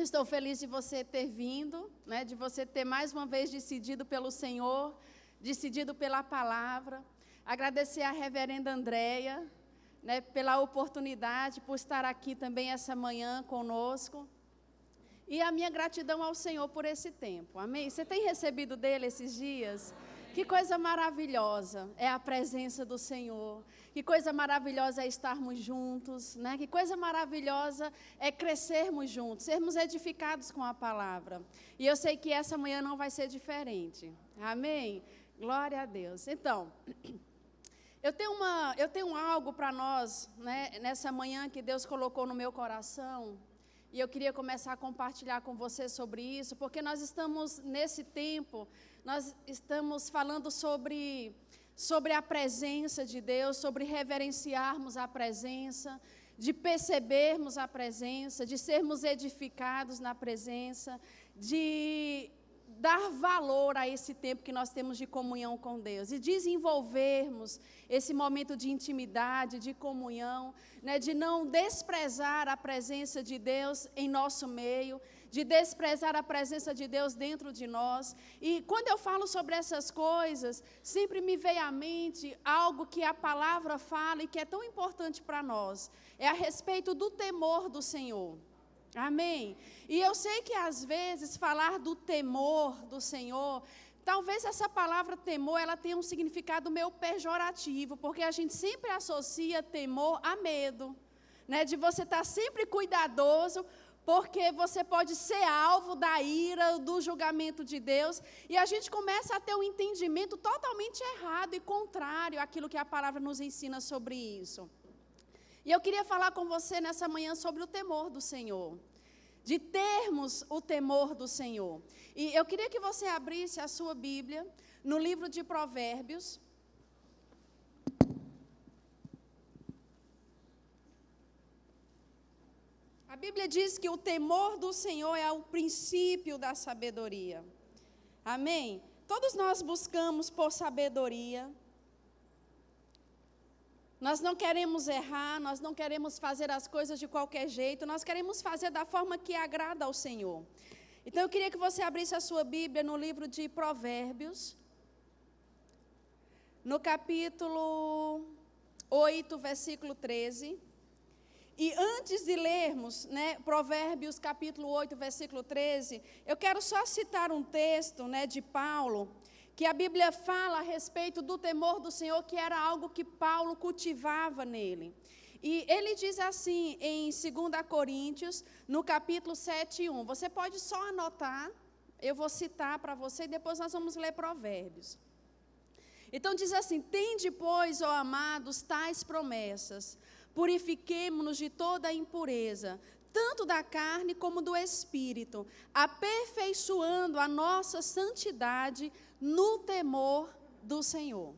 Estou feliz de você ter vindo, né, de você ter mais uma vez decidido pelo Senhor, decidido pela palavra. Agradecer à reverenda Andréia, né, pela oportunidade, por estar aqui também essa manhã conosco. E a minha gratidão ao Senhor por esse tempo, amém? Você tem recebido dele esses dias? Que coisa maravilhosa é a presença do Senhor. Que coisa maravilhosa é estarmos juntos, né? Que coisa maravilhosa é crescermos juntos, sermos edificados com a palavra. E eu sei que essa manhã não vai ser diferente, amém? Glória a Deus. Então, eu tenho algo para nós, né, nessa manhã que Deus colocou no meu coração. E eu queria começar a compartilhar com você sobre isso, porque nós estamos nesse tempo, nós estamos falando sobre a presença de Deus, sobre reverenciarmos a presença, de percebermos a presença, de sermos edificados na presença, de dar valor a esse tempo que nós temos de comunhão com Deus e desenvolvermos esse momento de intimidade, de comunhão, né, de não desprezar a presença de Deus em nosso meio, de desprezar a presença de Deus dentro de nós. E quando eu falo sobre essas coisas, sempre me vem à mente algo que a palavra fala e que é tão importante para nós, é a respeito do temor do Senhor. Amém? E eu sei que às vezes falar do temor do Senhor, talvez essa palavra temor, ela tenha um significado meio pejorativo, porque a gente sempre associa temor a medo, né? De você estar sempre cuidadoso, porque você pode ser alvo da ira, do julgamento de Deus, e a gente começa a ter um entendimento totalmente errado e contrário àquilo que a palavra nos ensina sobre isso. E eu queria falar com você nessa manhã sobre o temor do Senhor, de termos o temor do Senhor. E eu queria que você abrisse a sua Bíblia no livro de Provérbios. A Bíblia diz que o temor do Senhor é o princípio da sabedoria. Amém? Todos nós buscamos por sabedoria. Nós não queremos errar, nós não queremos fazer as coisas de qualquer jeito, nós queremos fazer da forma que agrada ao Senhor. Então eu queria que você abrisse a sua Bíblia no livro de Provérbios, no capítulo 8, versículo 13. E antes de lermos, né, Provérbios capítulo 8, versículo 13, eu quero só citar um texto, né, de Paulo, que a Bíblia fala a respeito do temor do Senhor, que era algo que Paulo cultivava nele. E ele diz assim, em 2 Coríntios, no capítulo 7, 1. Você pode só anotar, eu vou citar para você, e depois nós vamos ler Provérbios. Então diz assim: tende, pois, ó amados, tais promessas, purifiquemo-nos de toda a impureza, tanto da carne como do espírito, aperfeiçoando a nossa santidade no temor do Senhor.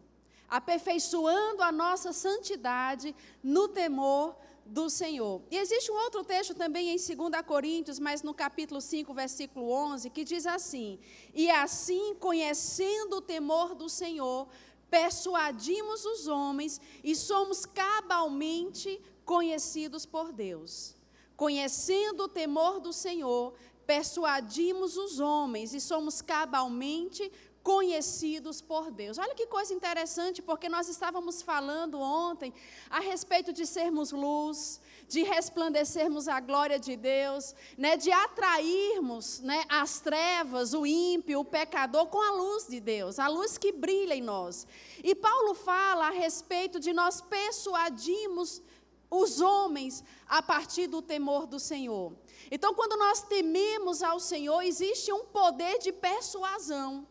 Aperfeiçoando a nossa santidade no temor do Senhor. E existe um outro texto também em 2 Coríntios, mas no capítulo 5, versículo 11, que diz assim: e assim, conhecendo o temor do Senhor, persuadimos os homens e somos cabalmente conhecidos por Deus. Conhecendo o temor do Senhor, persuadimos os homens e somos cabalmente conhecidos por Deus. Olha que coisa interessante, porque nós estávamos falando ontem a respeito de sermos luz, de resplandecermos a glória de Deus, né, de atrairmos, né, as trevas, o ímpio, o pecador com a luz de Deus, a luz que brilha em nós. E Paulo fala a respeito de nós persuadirmos os homens a partir do temor do Senhor. Então, quando nós tememos ao Senhor, existe um poder de persuasão.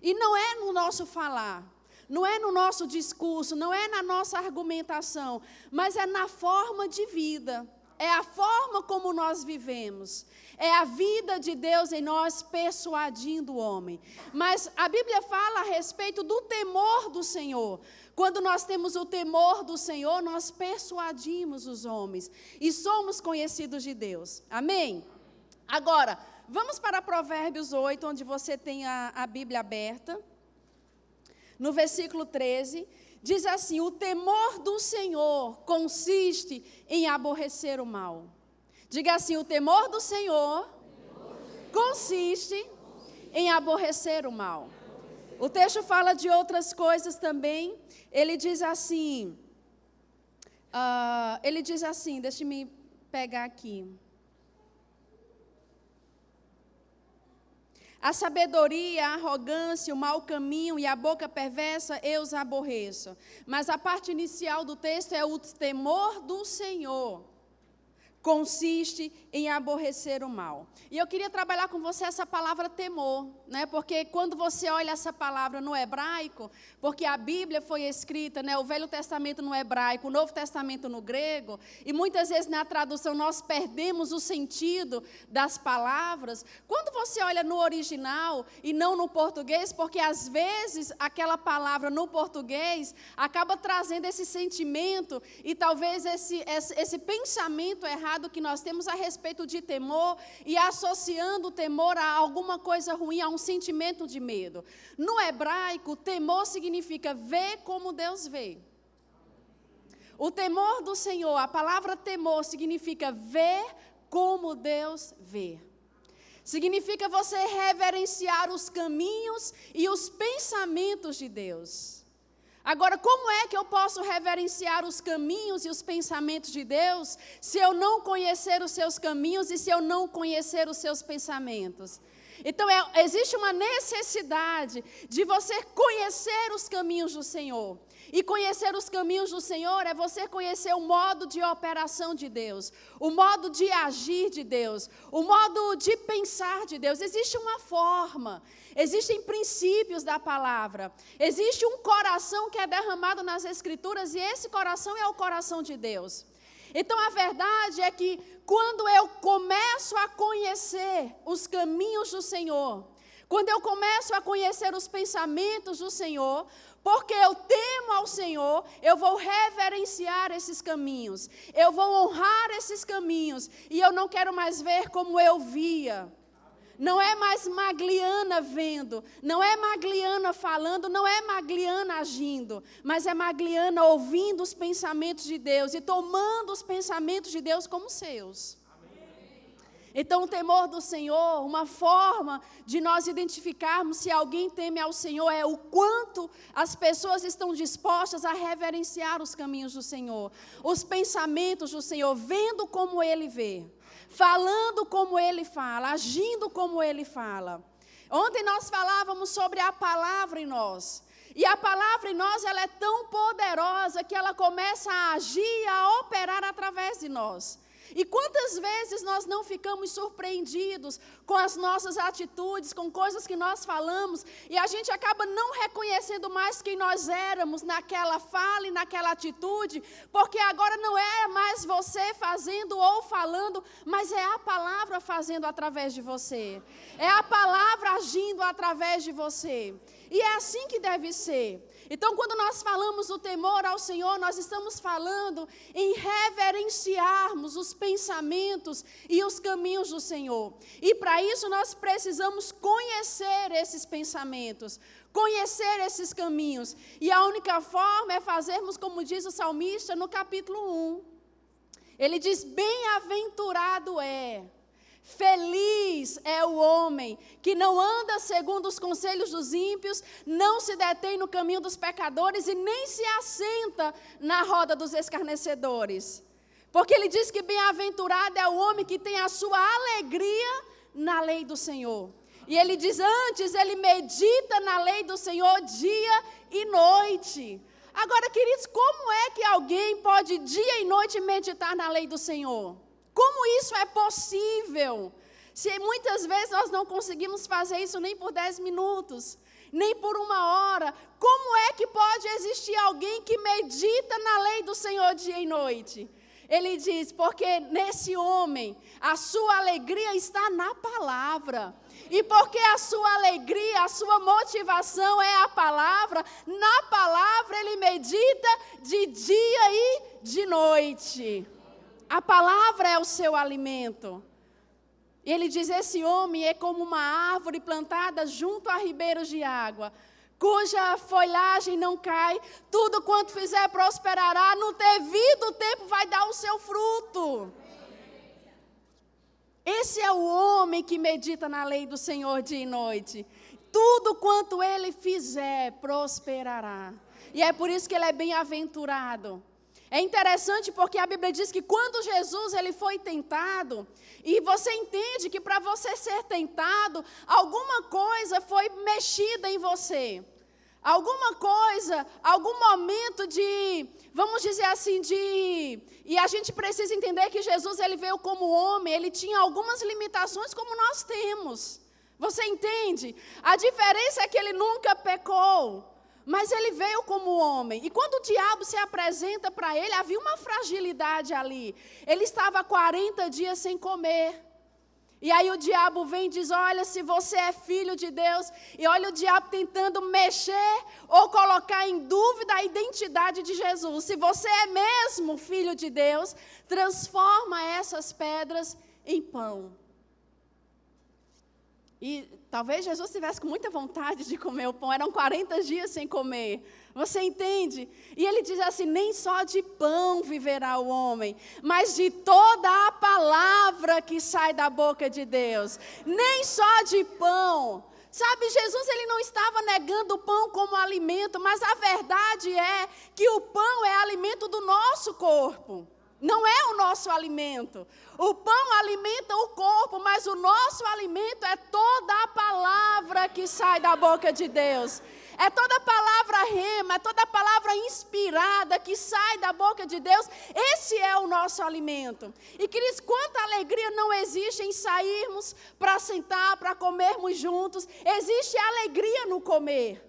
E não é no nosso falar, não é no nosso discurso, não é na nossa argumentação, mas é na forma de vida. É a forma como nós vivemos. É a vida de Deus em nós persuadindo o homem. Mas a Bíblia fala a respeito do temor do Senhor. Quando nós temos o temor do Senhor, nós persuadimos os homens e somos conhecidos de Deus. Amém? Agora, vamos para Provérbios 8, onde você tem a Bíblia aberta. No versículo 13, diz assim: o temor do Senhor consiste em aborrecer o mal. Diga assim: o temor do Senhor consiste em aborrecer o mal. O texto fala de outras coisas também. Ele diz assim, deixa-me pegar aqui. A sabedoria, a arrogância, o mau caminho e a boca perversa, eu os aborreço. Mas a parte inicial do texto é o temor do Senhor. Consiste em aborrecer o mal. E eu queria trabalhar com você essa palavra temor, né? Porque quando você olha essa palavra no hebraico, porque a Bíblia foi escrita, né? O Velho Testamento no hebraico, o Novo Testamento no grego, e muitas vezes na tradução nós perdemos o sentido das palavras. Quando você olha no original e não no português, porque às vezes aquela palavra no português acaba trazendo esse sentimento e talvez esse pensamento errado que nós temos a respeito de temor e associando o temor a alguma coisa ruim, a um sentimento de medo. No hebraico, temor significa ver como Deus vê. O temor do Senhor, a palavra temor significa ver como Deus vê. Significa você reverenciar os caminhos e os pensamentos de Deus. Agora, como é que eu posso reverenciar os caminhos e os pensamentos de Deus se eu não conhecer os seus caminhos e se eu não conhecer os seus pensamentos? Então, existe uma necessidade de você conhecer os caminhos do Senhor. E conhecer os caminhos do Senhor é você conhecer o modo de operação de Deus, o modo de agir de Deus, o modo de pensar de Deus. Existe uma forma, existem princípios da palavra, existe um coração que é derramado nas Escrituras e esse coração é o coração de Deus. Então, a verdade é que quando eu começo a conhecer os caminhos do Senhor, quando eu começo a conhecer os pensamentos do Senhor, porque eu temo ao Senhor, eu vou reverenciar esses caminhos, eu vou honrar esses caminhos, e eu não quero mais ver como eu via. Não é mais Magliana vendo, não é Magliana falando, não é Magliana agindo, mas é Magliana ouvindo os pensamentos de Deus e tomando os pensamentos de Deus como seus. Então, o temor do Senhor, uma forma de nós identificarmos se alguém teme ao Senhor é o quanto as pessoas estão dispostas a reverenciar os caminhos do Senhor, os pensamentos do Senhor, vendo como Ele vê, falando como Ele fala, agindo como Ele fala. Ontem nós falávamos sobre a palavra em nós. E a palavra em nós, ela é tão poderosa que ela começa a agir, a operar através de nós. E quantas vezes nós não ficamos surpreendidos com as nossas atitudes, com coisas que nós falamos, e a gente acaba não reconhecendo mais quem nós éramos naquela fala e naquela atitude, porque agora não é mais você fazendo ou falando, mas é a palavra fazendo através de você. É a palavra agindo através de você. E é assim que deve ser. Então, quando nós falamos do temor ao Senhor, nós estamos falando em reverenciarmos os pensamentos e os caminhos do Senhor. E para isso nós precisamos conhecer esses pensamentos, conhecer esses caminhos. E a única forma é fazermos como diz o salmista no capítulo 1. Ele diz, bem-aventurado é. Feliz é o homem que não anda segundo os conselhos dos ímpios, não se detém no caminho dos pecadores e nem se assenta na roda dos escarnecedores. Porque ele diz que bem-aventurado é o homem que tem a sua alegria na lei do Senhor. E ele diz, antes ele medita na lei do Senhor dia e noite. Agora, queridos, como é que alguém pode dia e noite meditar na lei do Senhor? Como isso é possível? Se muitas vezes nós não conseguimos fazer isso nem por 10 minutos, nem por 1 hora, como é que pode existir alguém que medita na lei do Senhor dia e noite? Ele diz, porque nesse homem a sua alegria está na palavra. E porque a sua alegria, a sua motivação é a palavra, na palavra ele medita de dia e de noite. A palavra é o seu alimento. E ele diz, esse homem é como uma árvore plantada junto a ribeiros de água, cuja folhagem não cai, tudo quanto fizer prosperará, no devido tempo vai dar o seu fruto. Esse é o homem que medita na lei do Senhor dia e noite. Tudo quanto ele fizer, prosperará. E é por isso que ele é bem-aventurado. É interessante porque a Bíblia diz que quando Jesus ele foi tentado, e você entende que para você ser tentado, alguma coisa foi mexida em você. Alguma coisa, algum momento de, vamos dizer assim, e a gente precisa entender que Jesus ele veio como homem, ele tinha algumas limitações como nós temos. Você entende? A diferença é que ele nunca pecou, mas ele veio como homem. E quando o diabo se apresenta para ele, havia uma fragilidade ali. Ele estava 40 dias sem comer. E aí o diabo vem e diz, olha, se você é filho de Deus, e olha o diabo tentando mexer ou colocar em dúvida a identidade de Jesus. Se você é mesmo filho de Deus, transforma essas pedras em pão. E talvez Jesus estivesse com muita vontade de comer o pão, eram 40 dias sem comer. Você entende? E ele diz assim, nem só de pão viverá o homem, mas de toda a palavra que sai da boca de Deus. Nem só de pão. Sabe, Jesus ele não estava negando o pão como alimento, mas a verdade é que o pão é alimento do nosso corpo. Não é o nosso alimento. O pão alimenta o corpo, mas o nosso alimento é toda a palavra que sai da boca de Deus. É toda a palavra rema, é toda a palavra inspirada que sai da boca de Deus. Esse é o nosso alimento. E, queridos, quanta alegria não existe em sairmos para sentar, para comermos juntos. Existe alegria no comer.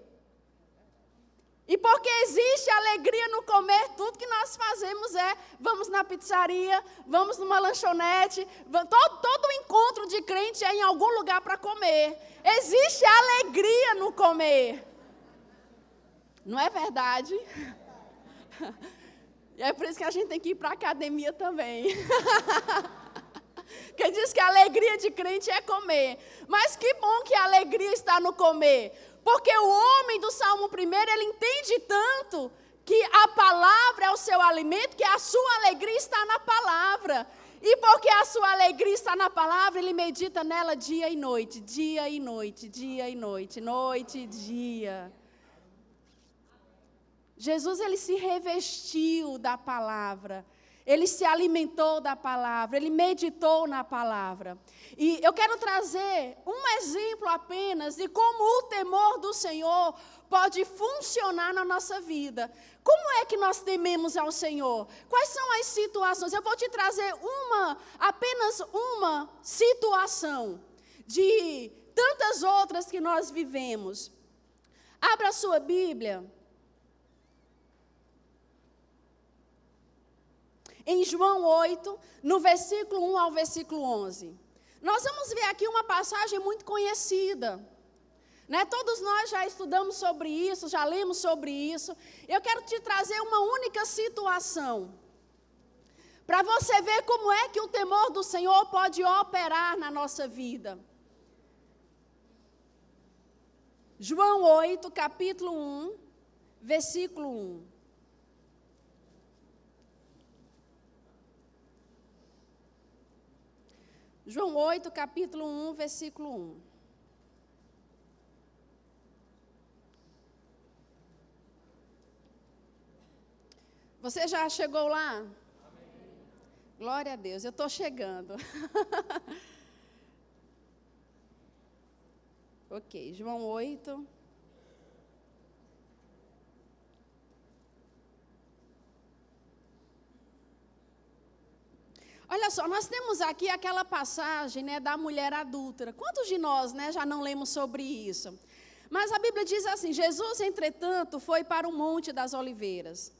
E porque existe alegria no comer, tudo que nós fazemos é, vamos na pizzaria, vamos numa lanchonete, todo encontro de crente é em algum lugar para comer. Existe alegria no comer. Não é verdade? E é por isso que a gente tem que ir para a academia também. Porque diz que a alegria de crente é comer. Mas que bom que a alegria está no comer. Porque o homem do Salmo 1, ele entende tanto que a palavra é o seu alimento, que a sua alegria está na palavra. E porque a sua alegria está na palavra, ele medita nela dia e noite, dia e noite, dia e noite, noite e dia. Jesus, ele se revestiu da palavra. Ele se alimentou da palavra, ele meditou na palavra. E eu quero trazer um exemplo apenas de como o temor do Senhor pode funcionar na nossa vida. Como é que nós tememos ao Senhor? Quais são as situações? Eu vou te trazer apenas uma situação de tantas outras que nós vivemos. Abra a sua Bíblia. Em João 8, no versículo 1 ao versículo 11. Nós vamos ver aqui uma passagem muito conhecida. Né? Todos nós já estudamos sobre isso, já lemos sobre isso. Eu quero te trazer uma única situação. Para você ver como é que o temor do Senhor pode operar na nossa vida. João 8, capítulo 1, versículo 1. João 8, capítulo 1, versículo 1. Você já chegou lá? Amém. Glória a Deus, eu estou chegando. Ok, João 8. Olha só, nós temos aqui aquela passagem, né, da mulher adúltera. Quantos de nós, né, já não lemos sobre isso? Mas a Bíblia diz assim, Jesus, entretanto, foi para o Monte das Oliveiras.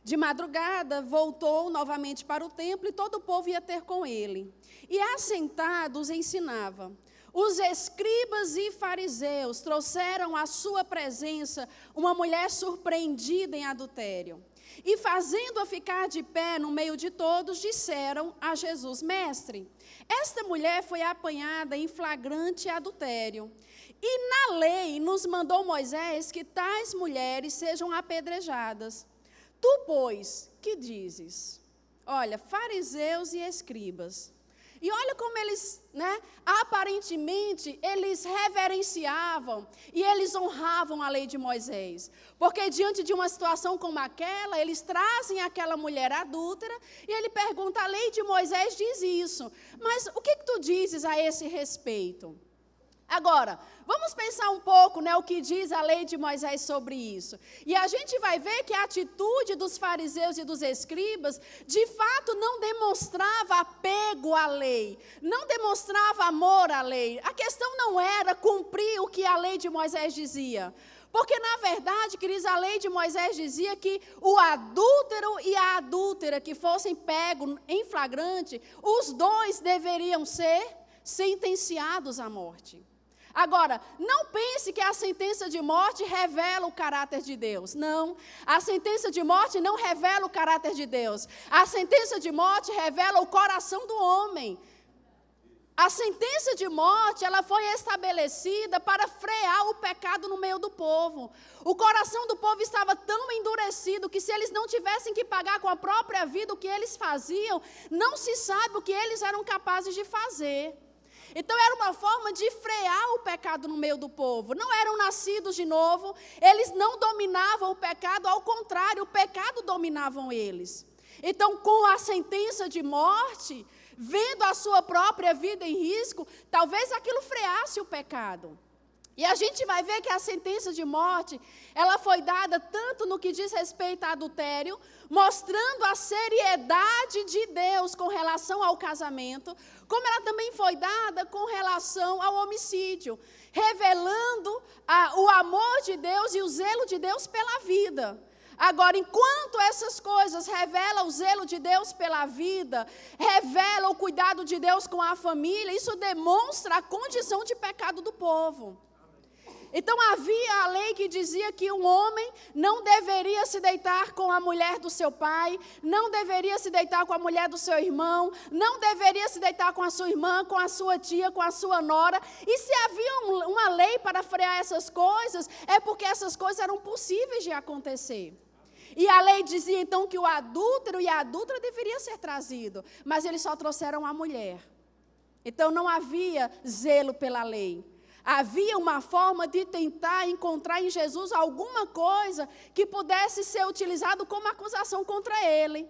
De madrugada, voltou novamente para o templo e todo o povo ia ter com ele. E assentados ensinava. Os escribas e fariseus trouxeram à sua presença uma mulher surpreendida em adultério. E fazendo-a ficar de pé no meio de todos, disseram a Jesus, mestre, esta mulher foi apanhada em flagrante adultério. E na lei nos mandou Moisés que tais mulheres sejam apedrejadas. Tu, pois, que dizes? Olha, fariseus e escribas. E olha como eles, aparentemente, eles reverenciavam e eles honravam a lei de Moisés. Porque diante de uma situação como aquela, eles trazem aquela mulher adúltera e ele pergunta, a lei de Moisés diz isso. Mas o que tu dizes a esse respeito? Agora, vamos pensar um pouco, o que diz a lei de Moisés sobre isso. E a gente vai ver que a atitude dos fariseus e dos escribas, de fato, não demonstrava apego à lei, não demonstrava amor à lei. A questão não era cumprir o que a lei de Moisés dizia. Porque, na verdade, queridos, a lei de Moisés dizia que o adúltero e a adúltera que fossem pegos em flagrante, os dois deveriam ser sentenciados à morte. Agora, não pense que a sentença de morte revela o caráter de Deus. Não, a sentença de morte não revela o caráter de Deus. A sentença de morte revela o coração do homem. A sentença de morte, ela foi estabelecida para frear o pecado no meio do povo. O coração do povo estava tão endurecido que se eles não tivessem que pagar com a própria vida o que eles faziam, não se sabe o que eles eram capazes de fazer. Então, era uma forma de frear o pecado no meio do povo. Não eram nascidos de novo, eles não dominavam o pecado, ao contrário, o pecado dominavam eles. Então, com a sentença de morte, vendo a sua própria vida em risco, talvez aquilo freasse o pecado. E a gente vai ver que a sentença de morte, ela foi dada tanto no que diz respeito a adultério, mostrando a seriedade de Deus com relação ao casamento, como ela também foi dada com relação ao homicídio, revelando o amor de Deus e o zelo de Deus pela vida. Agora, enquanto essas coisas revelam o zelo de Deus pela vida, revelam o cuidado de Deus com a família, isso demonstra a condição de pecado do povo. Então, havia a lei que dizia que um homem não deveria se deitar com a mulher do seu pai, não deveria se deitar com a mulher do seu irmão, não deveria se deitar com a sua irmã, com a sua tia, com a sua nora. E se havia uma lei para frear essas coisas, é porque essas coisas eram possíveis de acontecer. E a lei dizia, então, que o adúltero e a adúltera deveriam ser trazidos, mas eles só trouxeram a mulher. Então, não havia zelo pela lei. Havia uma forma de tentar encontrar em Jesus alguma coisa que pudesse ser utilizado como acusação contra ele.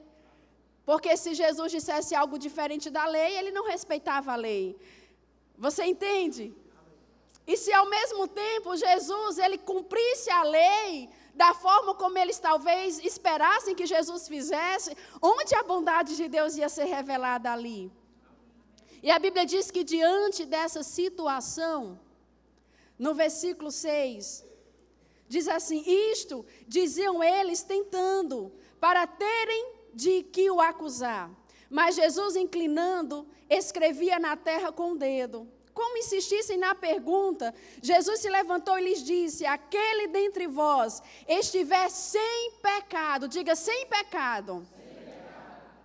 Porque se Jesus dissesse algo diferente da lei, ele não respeitava a lei. Você entende? E se ao mesmo tempo Jesus ele cumprisse a lei da forma como eles talvez esperassem que Jesus fizesse, onde a bondade de Deus ia ser revelada ali? E a Bíblia diz que diante dessa situação, no versículo 6, diz assim, isto diziam eles tentando, para terem de que o acusar. Mas Jesus, inclinando, escrevia na terra com o dedo. Como insistissem na pergunta, Jesus se levantou e lhes disse, aquele dentre vós estiver sem pecado, diga sem pecado.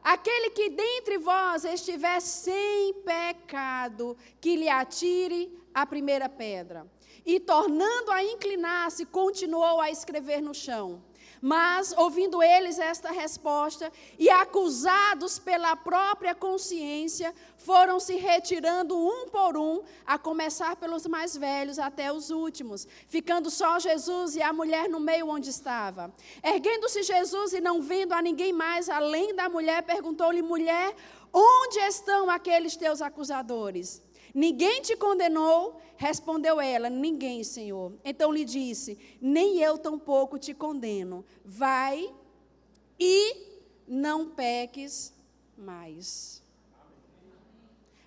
Aquele que dentre vós estiver sem pecado, que lhe atire a primeira pedra. E tornando a inclinar-se, continuou a escrever no chão. Mas, ouvindo eles esta resposta, e acusados pela própria consciência, foram se retirando um por um, a começar pelos mais velhos até os últimos, ficando só Jesus e a mulher no meio onde estava. Erguendo-se Jesus e não vendo a ninguém mais, além da mulher, perguntou-lhe, mulher, onde estão aqueles teus acusadores? Ninguém te condenou? Respondeu ela, ninguém, Senhor. Então lhe disse, nem eu tampouco te condeno. Vai e não peques mais.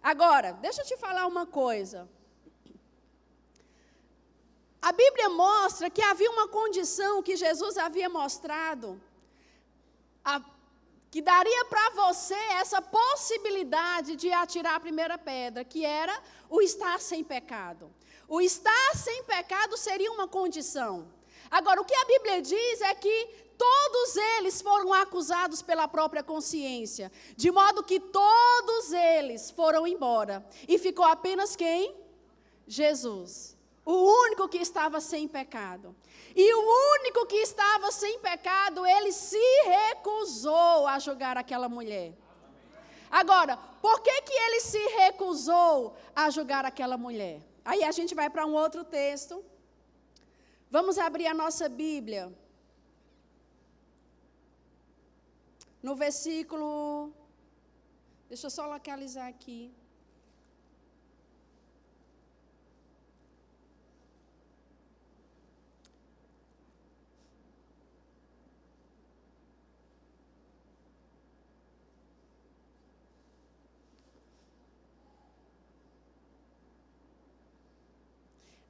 Agora, deixa eu te falar uma coisa. A Bíblia mostra que havia uma condição que Jesus havia mostrado, que daria para você essa possibilidade de atirar a primeira pedra, que era o estar sem pecado. O estar sem pecado seria uma condição. Agora, o que a Bíblia diz é que todos eles foram acusados pela própria consciência, de modo que todos eles foram embora. E ficou apenas quem? Jesus. O único que estava sem pecado. E o único que estava sem pecado, ele se recusou a julgar aquela mulher. Agora, por que ele se recusou a julgar aquela mulher? Aí a gente vai para um outro texto. Vamos abrir a nossa Bíblia. No versículo... Deixa eu só localizar aqui.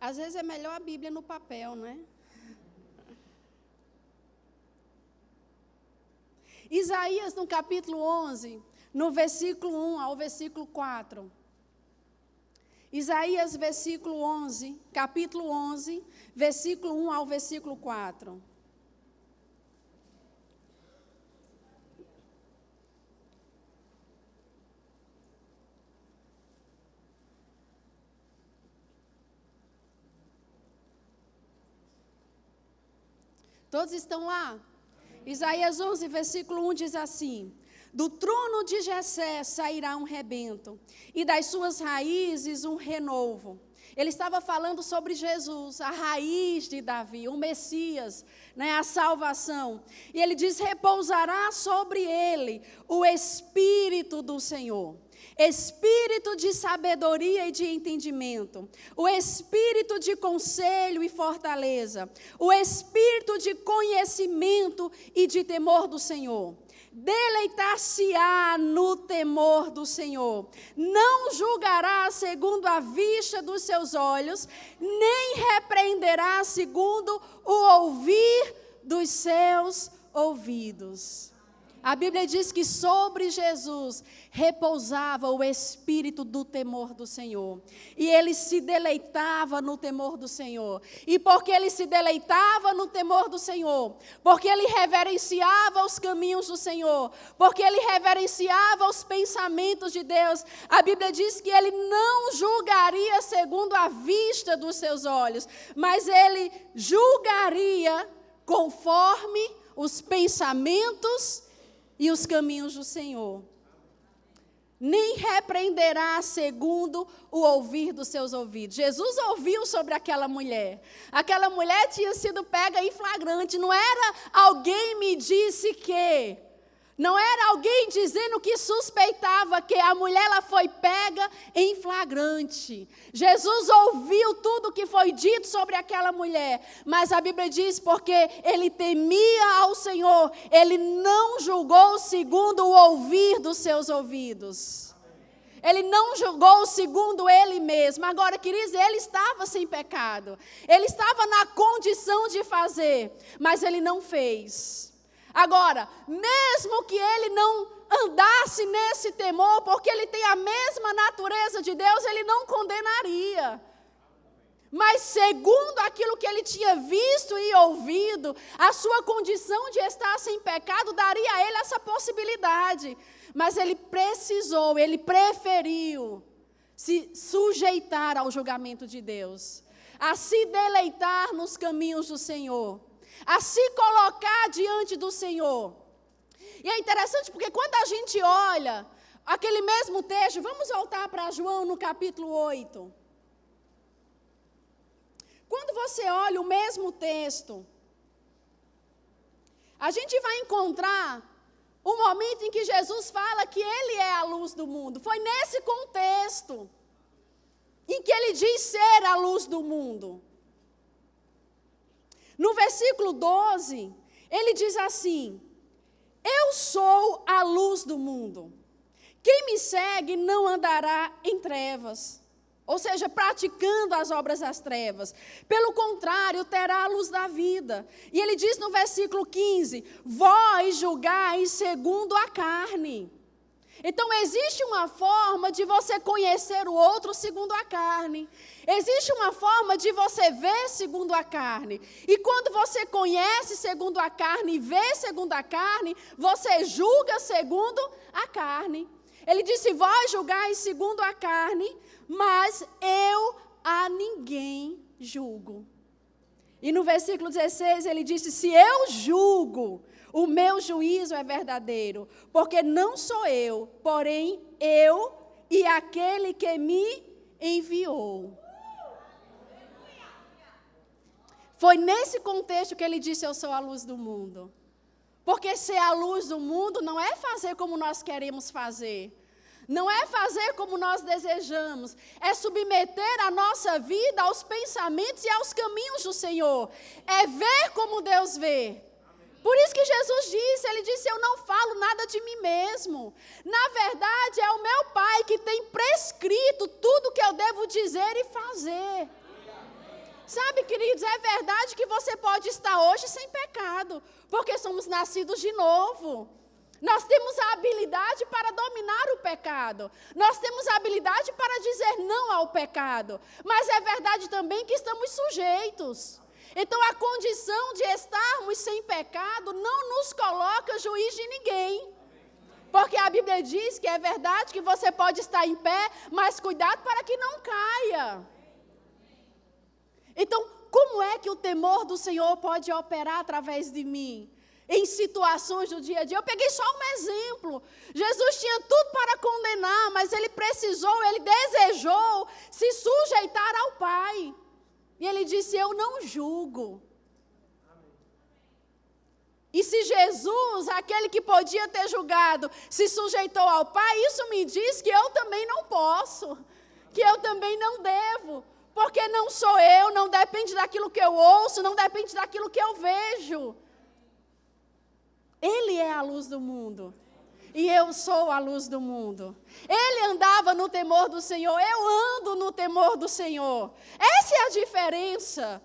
Às vezes é melhor a Bíblia no papel, né? Isaías, no capítulo 11, no versículo 1 ao versículo 4. Isaías, versículo 11, capítulo 11, versículo 1 ao versículo 4. Todos estão lá? Isaías 11, versículo 1 diz assim: do trono de Jessé sairá um rebento, e das suas raízes um renovo. Ele estava falando sobre Jesus, a raiz de Davi, o Messias, né, a salvação. E ele diz: repousará sobre ele o Espírito do Senhor. Espírito de sabedoria e de entendimento, o espírito de conselho e fortaleza, o espírito de conhecimento e de temor do Senhor. Deleitar-se-á no temor do Senhor, não julgará segundo a vista dos seus olhos, nem repreenderá segundo o ouvir dos seus ouvidos. A Bíblia diz que sobre Jesus repousava o espírito do temor do Senhor. E ele se deleitava no temor do Senhor. E porque ele se deleitava no temor do Senhor, porque ele reverenciava os caminhos do Senhor, porque ele reverenciava os pensamentos de Deus, a Bíblia diz que ele não julgaria segundo a vista dos seus olhos, mas ele julgaria conforme os pensamentos e os caminhos do Senhor. Nem repreenderá segundo o ouvir dos seus ouvidos. Jesus ouviu sobre aquela mulher. Aquela mulher tinha sido pega em flagrante. Não era alguém me disse que. Não era alguém dizendo que suspeitava que a mulher ela foi pega em flagrante. Jesus ouviu tudo que foi dito sobre aquela mulher. Mas a Bíblia diz porque ele temia ao Senhor, ele não julgou segundo o ouvir dos seus ouvidos. Ele não julgou segundo ele mesmo. Agora, queridos, ele estava sem pecado. Ele estava na condição de fazer, mas ele não fez. Agora, mesmo que ele não andasse nesse temor, porque ele tem a mesma natureza de Deus, ele não condenaria. Mas segundo aquilo que ele tinha visto e ouvido, a sua condição de estar sem pecado daria a ele essa possibilidade. Mas ele precisou, ele preferiu se sujeitar ao julgamento de Deus, a se deleitar nos caminhos do Senhor, a se colocar diante do Senhor. E é interessante porque quando a gente olha aquele mesmo texto, vamos voltar para João no capítulo 8. Quando você olha o mesmo texto, a gente vai encontrar o momento em que Jesus fala que ele é a luz do mundo. Foi nesse contexto em que ele diz ser a luz do mundo. No versículo 12, ele diz assim: eu sou a luz do mundo. Quem me segue não andará em trevas, ou seja, praticando as obras das trevas. Pelo contrário, terá a luz da vida. E ele diz no versículo 15: vós julgais segundo a carne. Então, existe uma forma de você conhecer o outro segundo a carne. Existe uma forma de você ver segundo a carne. E quando você conhece segundo a carne e vê segundo a carne, você julga segundo a carne. Ele disse: vós julgais segundo a carne, mas eu a ninguém julgo. E no versículo 16 ele disse: se eu julgo, o meu juízo é verdadeiro, porque não sou eu, porém eu e aquele que me enviou. Foi nesse contexto que ele disse: eu sou a luz do mundo. Porque ser a luz do mundo não é fazer como nós queremos fazer. Não é fazer como nós desejamos. É submeter a nossa vida aos pensamentos e aos caminhos do Senhor. É ver como Deus vê. Por isso que Jesus disse, ele disse: eu não falo nada de mim mesmo. Na verdade, é o meu Pai que tem prescrito tudo que eu devo dizer e fazer. Sabe, queridos, é verdade que você pode estar hoje sem pecado, porque somos nascidos de novo. Nós temos a habilidade para dominar o pecado. Nós temos a habilidade para dizer não ao pecado. Mas é verdade também que estamos sujeitos. Então, a condição de estarmos sem pecado não nos coloca juiz de ninguém. Porque a Bíblia diz que é verdade que você pode estar em pé, mas cuidado para que não caia. Então, como é que o temor do Senhor pode operar através de mim? Em situações do dia a dia. Eu peguei só um exemplo. Jesus tinha tudo para condenar, mas ele desejou se sujeitar ao Pai. E ele disse: eu não julgo. E se Jesus, aquele que podia ter julgado, se sujeitou ao Pai, isso me diz que eu também não posso, que eu também não devo. Porque não sou eu, não depende daquilo que eu ouço, não depende daquilo que eu vejo. Ele é a luz do mundo. E eu sou a luz do mundo. Ele andava no temor do Senhor, eu ando no temor do Senhor. Essa é a diferença.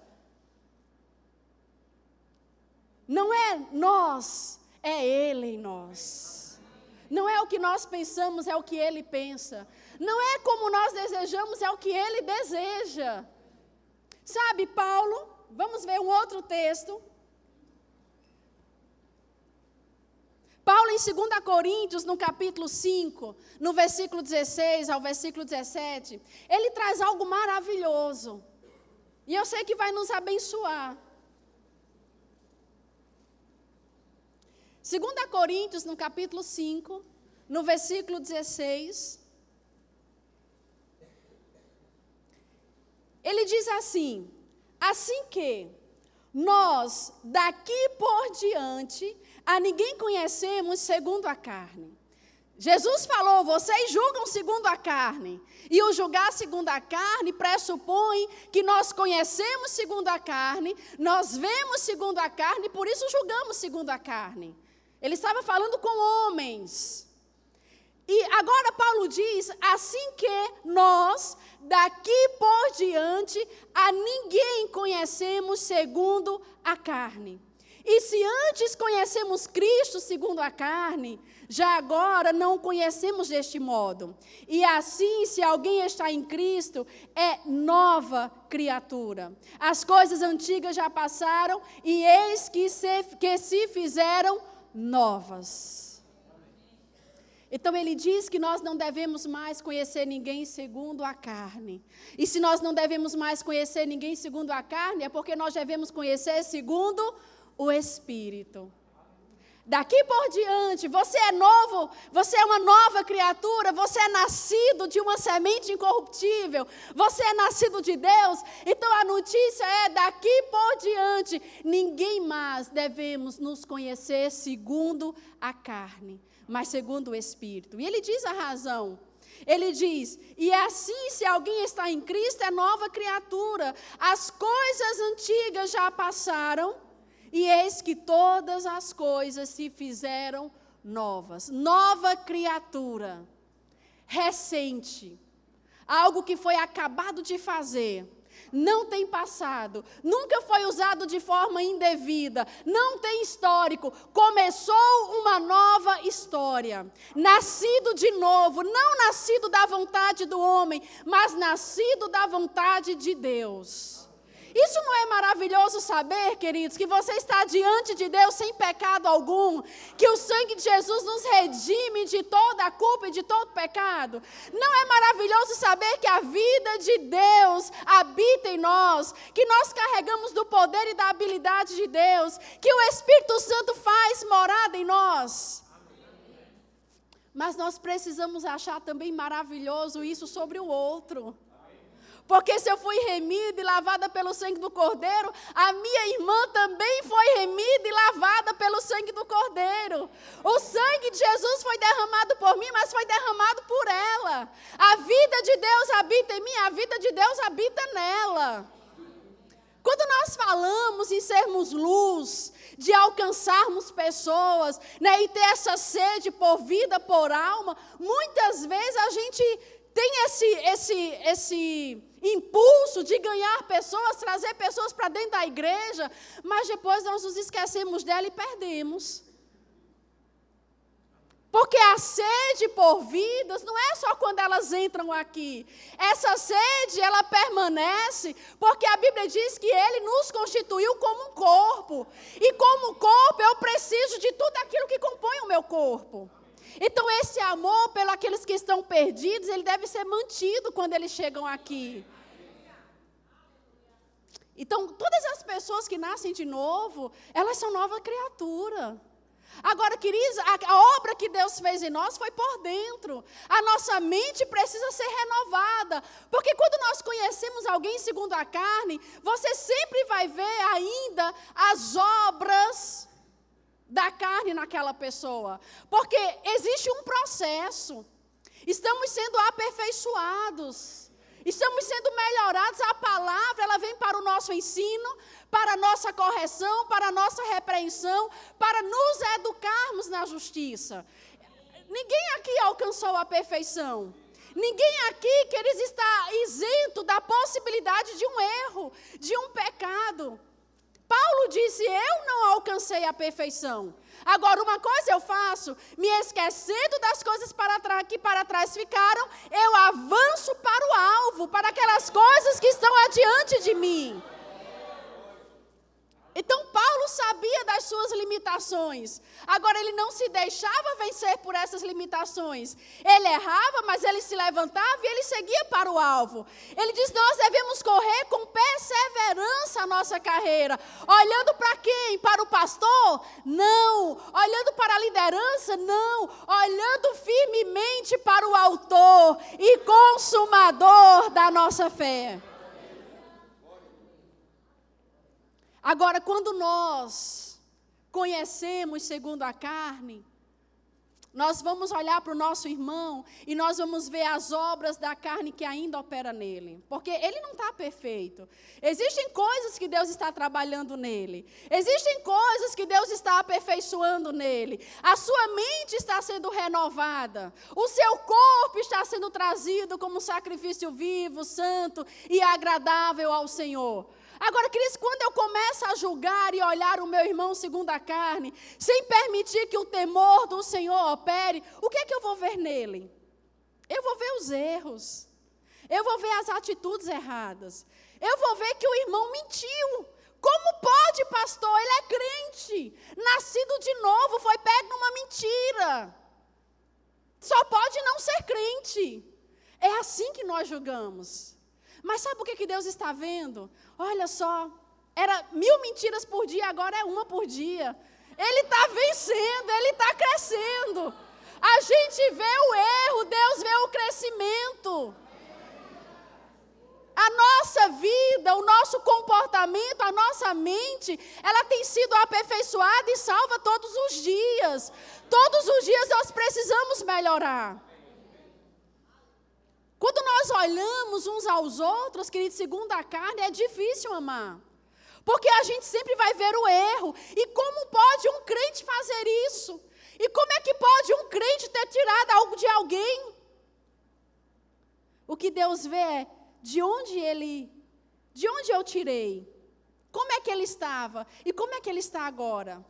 Não é nós, é Ele em nós. Não é o que nós pensamos, é o que Ele pensa. Não é como nós desejamos, é o que Ele deseja. Sabe, Paulo, vamos ver um outro texto. Paulo, em 2 Coríntios, no capítulo 5, no versículo 16 ao versículo 17, ele traz algo maravilhoso. E eu sei que vai nos abençoar. 2 Coríntios, no capítulo 5, no versículo 16, ele diz assim: assim que nós, daqui por diante, a ninguém conhecemos segundo a carne. Jesus falou: vocês julgam segundo a carne. E o julgar segundo a carne pressupõe que nós conhecemos segundo a carne, nós vemos segundo a carne, por isso julgamos segundo a carne. Ele estava falando com homens. E agora Paulo diz: assim que nós, daqui por diante, a ninguém conhecemos segundo a carne. E se antes conhecemos Cristo segundo a carne, já agora não o conhecemos deste modo. E assim, se alguém está em Cristo, é nova criatura. As coisas antigas já passaram e eis que se fizeram novas. Então ele diz que nós não devemos mais conhecer ninguém segundo a carne. E se nós não devemos mais conhecer ninguém segundo a carne, é porque nós devemos conhecer segundo o Espírito. Daqui por diante, você é novo, você é uma nova criatura, você é nascido de uma semente incorruptível, você é nascido de Deus. Então a notícia é: daqui por diante, ninguém mais devemos nos conhecer segundo a carne, mas segundo o Espírito. E ele diz a razão. Ele diz: e assim, se alguém está em Cristo, é nova criatura. As coisas antigas já passaram, e eis que todas as coisas se fizeram novas. Nova criatura, recente, algo que foi acabado de fazer, não tem passado, nunca foi usado de forma indevida, não tem histórico, começou uma nova história, nascido de novo, não nascido da vontade do homem, mas nascido da vontade de Deus. Isso não é maravilhoso saber, queridos, que você está diante de Deus sem pecado algum, que o sangue de Jesus nos redime de toda a culpa e de todo pecado? Não é maravilhoso saber que a vida de Deus habita em nós, que nós carregamos do poder e da habilidade de Deus, que o Espírito Santo faz morada em nós? Mas nós precisamos achar também maravilhoso isso sobre o outro. Porque se eu fui remida e lavada pelo sangue do Cordeiro, a minha irmã também foi remida e lavada pelo sangue do Cordeiro. O sangue de Jesus foi derramado por mim, mas foi derramado por ela. A vida de Deus habita em mim, a vida de Deus habita nela. Quando nós falamos em sermos luz, de alcançarmos pessoas, né, e ter essa sede por vida, por alma, muitas vezes a gente tem esse impulso de ganhar pessoas, trazer pessoas para dentro da igreja, mas depois nós nos esquecemos dela e perdemos. Porque a sede por vidas não é só quando elas entram aqui. Essa sede, ela permanece, porque a Bíblia diz que Ele nos constituiu como um corpo. E como corpo, eu preciso de tudo aquilo que compõe o meu corpo. Então, esse amor pelos aqueles que estão perdidos, ele deve ser mantido quando eles chegam aqui. Então, todas as pessoas que nascem de novo, elas são nova criatura. Agora, queridos, a obra que Deus fez em nós foi por dentro. A nossa mente precisa ser renovada. Porque quando nós conhecemos alguém segundo a carne, você sempre vai ver ainda as obras da carne naquela pessoa. Porque existe um processo. Estamos sendo aperfeiçoados. Estamos sendo melhorados. A palavra, ela vem para o nosso ensino, para a nossa correção, para a nossa repreensão, para nos educarmos na justiça. Ninguém aqui alcançou a perfeição. Ninguém aqui, queridos, está isento da possibilidade de um erro, de um pecado. Paulo disse, eu não alcancei a perfeição. Agora, uma coisa eu faço, me esquecendo das coisas que para trás ficaram, eu avanço para o alvo, para aquelas coisas que estão adiante de mim. Então, Paulo sabia das suas limitações. Agora, ele não se deixava vencer por essas limitações. Ele errava, mas ele se levantava e ele seguia para o alvo. Ele diz, nós devemos correr com perseverança a nossa carreira. Olhando para quem? Para o pastor? Não. Olhando para a liderança? Não. Olhando firmemente para o autor e consumador da nossa fé. Agora, quando nós conhecemos segundo a carne, nós vamos olhar para o nosso irmão e nós vamos ver as obras da carne que ainda opera nele. Porque ele não está perfeito. Existem coisas que Deus está trabalhando nele. Existem coisas que Deus está aperfeiçoando nele. A sua mente está sendo renovada. O seu corpo está sendo trazido como sacrifício vivo, santo e agradável ao Senhor. Agora, queridos, quando eu começo a julgar e olhar o meu irmão segundo a carne, sem permitir que o temor do Senhor opere, o que é que eu vou ver nele? Eu vou ver os erros. Eu vou ver as atitudes erradas. Eu vou ver que o irmão mentiu. Como pode, pastor? Ele é crente. Nascido de novo, foi pego numa mentira. Só pode não ser crente. É assim que nós julgamos. Mas sabe o que Deus está vendo? Olha só, era 1000 mentiras por dia, agora é uma por dia. Ele está vencendo, ele está crescendo. A gente vê o erro, Deus vê o crescimento. A nossa vida, o nosso comportamento, a nossa mente, ela tem sido aperfeiçoada e salva todos os dias. Todos os dias nós precisamos melhorar. Quando nós olhamos uns aos outros, queridos, segundo a carne, é difícil amar. Porque a gente sempre vai ver o erro. E como pode um crente fazer isso? E como é que pode um crente ter tirado algo de alguém? O que Deus vê é de onde eu tirei? Como é que ele estava? E como é que ele está agora?